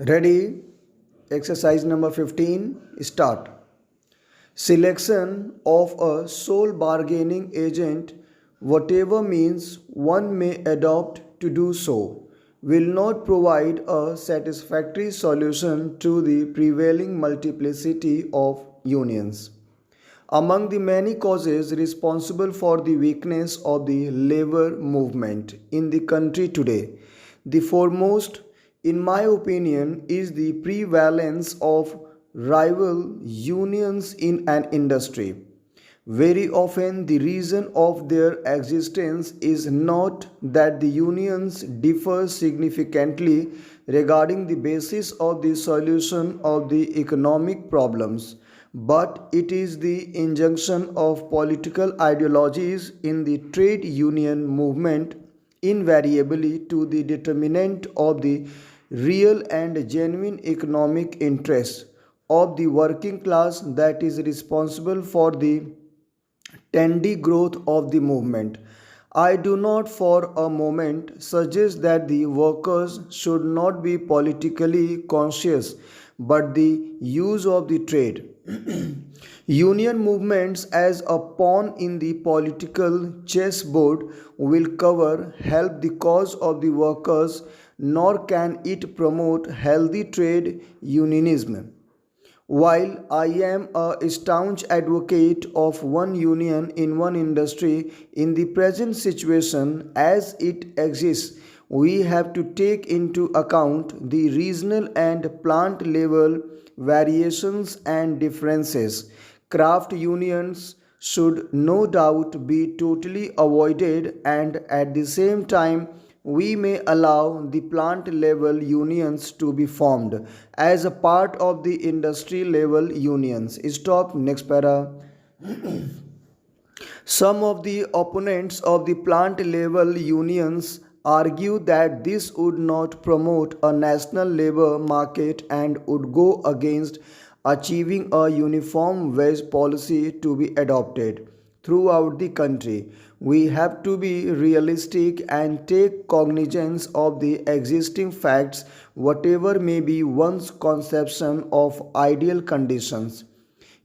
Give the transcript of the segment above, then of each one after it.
Ready? Exercise number 15. Start. Selection of a sole bargaining agent, whatever means one may adopt to do so, will not provide a satisfactory solution to the prevailing multiplicity of unions. Among the many causes responsible for the weakness of the labor movement in the country today, the foremost, in my opinion, is the prevalence of rival unions in an industry. Very often, the reason of their existence is not that the unions differ significantly regarding the basis of the solution of the economic problems, but it is the injunction of political ideologies in the trade union movement invariably to the determinant of the real and genuine economic interests of the working class that is responsible for the tendy growth of the movement. I do not for a moment suggest that the workers should not be politically conscious, but the use of the trade. Union movements as a pawn in the political chessboard will cover help the cause of the workers, nor can it promote healthy trade unionism. While I am a staunch advocate of one union in one industry, in the present situation as it exists, we have to take into account the regional and plant level variations and differences. Craft unions should no doubt be totally avoided, and at the same time, we may allow the plant level unions to be formed as a part of the industry level unions. Stop. Next para. Some of the opponents of the plant level unions argue that this would not promote a national labor market and would go against achieving a uniform wage policy to be adopted throughout the country. We have to be realistic and take cognizance of the existing facts, whatever may be one's conception of ideal conditions.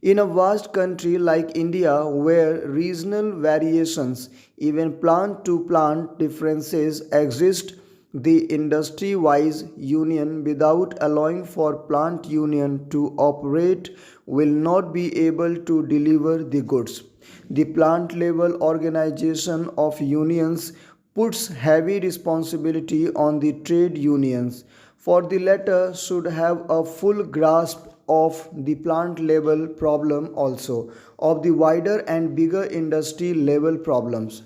In a vast country like India, where regional variations, even plant to plant differences exist, the industry wise union, without allowing for plant union to operate, will not be able to deliver the goods. The plant level organization of unions puts heavy responsibility on the trade unions, for the latter should have a full grasp of the plant level problem also of the wider and bigger industry level problems.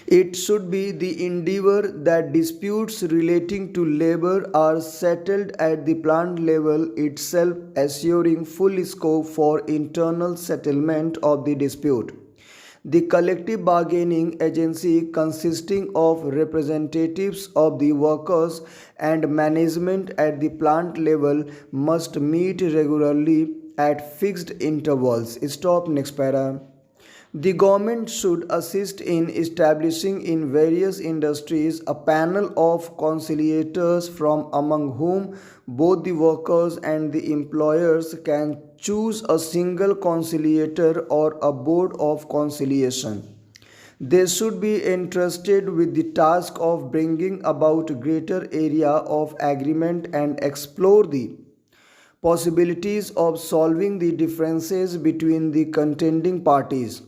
It should be the endeavor that disputes relating to labor are settled at the plant level itself, assuring full scope for internal settlement of the dispute. The collective bargaining agency, consisting of representatives of the workers and management at the plant level, must meet regularly at fixed intervals. Stop. Next para. The government should assist in establishing in various industries a panel of conciliators from among whom both the workers and the employers can choose a single conciliator or a board of conciliation. They should be entrusted with the task of bringing about greater area of agreement and explore the possibilities of solving the differences between the contending parties.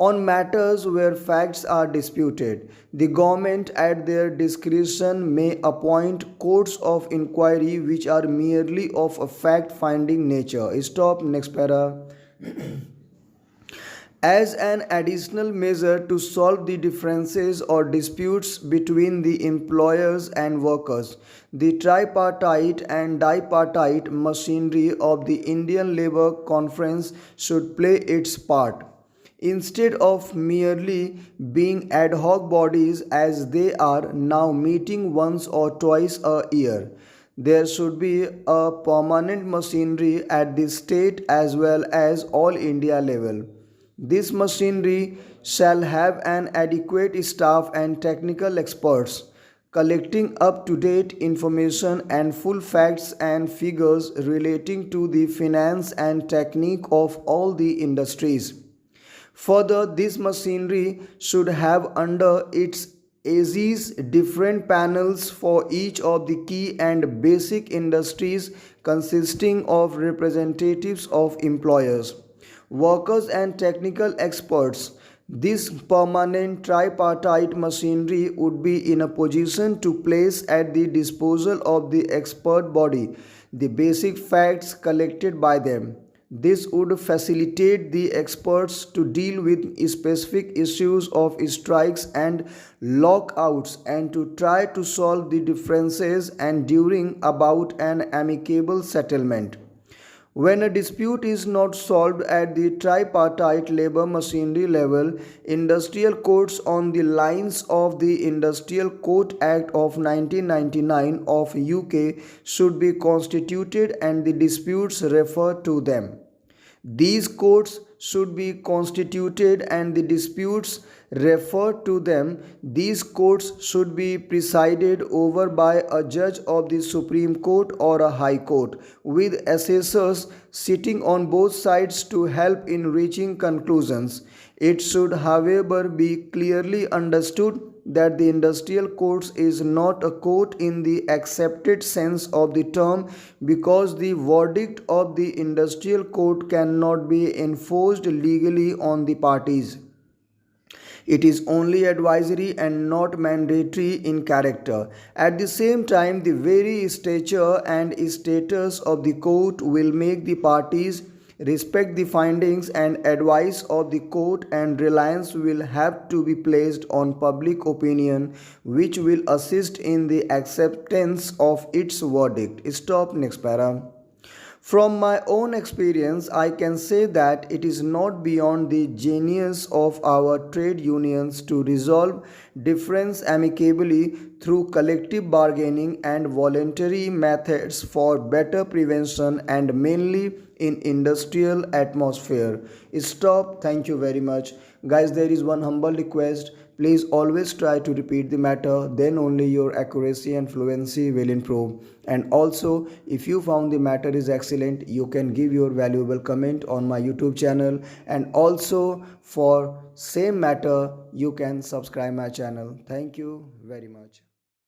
On matters where facts are disputed, the government at their discretion may appoint courts of inquiry which are merely of a fact finding nature. Stop. Next para. As an additional measure to solve the differences or disputes between the employers and workers, the tripartite and bipartite machinery of the Indian Labour Conference should play its part. Instead of merely being ad hoc bodies as they are now, meeting once or twice a year, there should be a permanent machinery at the state as well as all India level. This machinery shall have an adequate staff and technical experts collecting up-to-date information and full facts and figures relating to the finance and technique of all the industries. Further, this machinery should have under its aegis different panels for each of the key and basic industries consisting of representatives of employers, workers and technical experts. This permanent tripartite machinery would be in a position to place at the disposal of the expert body the basic facts collected by them. This would facilitate the experts to deal with specific issues of strikes and lockouts and to try to solve the differences and during about an amicable settlement. When a dispute is not solved at the tripartite labor machinery level, industrial courts on the lines of the Industrial Court Act of 1999 of UK should be constituted and the disputes referred to them. These courts should be constituted and the disputes referred to them. These courts should be presided over by a judge of the Supreme Court or a High Court, with assessors sitting on both sides to help in reaching conclusions. It should, however, be clearly understood that the industrial courts is not a court in the accepted sense of the term, because the verdict of the industrial court cannot be enforced legally on the parties. It is only advisory and not mandatory in character. At the same time, the very stature and status of the court will make the parties respect the findings and advice of the court, and reliance will have to be placed on public opinion, which will assist in the acceptance of its verdict. Stop. Next para. From my own experience, I can say that it is not beyond the genius of our trade unions to resolve difference amicably through collective bargaining and voluntary methods for better prevention, and mainly in industrial atmosphere. Stop. Thank you very much. Guys, there is one humble request. Please always try to repeat the matter, then only your accuracy and fluency will improve. And also, if you found the matter is excellent, you can give your valuable comment on my YouTube channel, and also for same matter you can subscribe my channel. Thank you very much.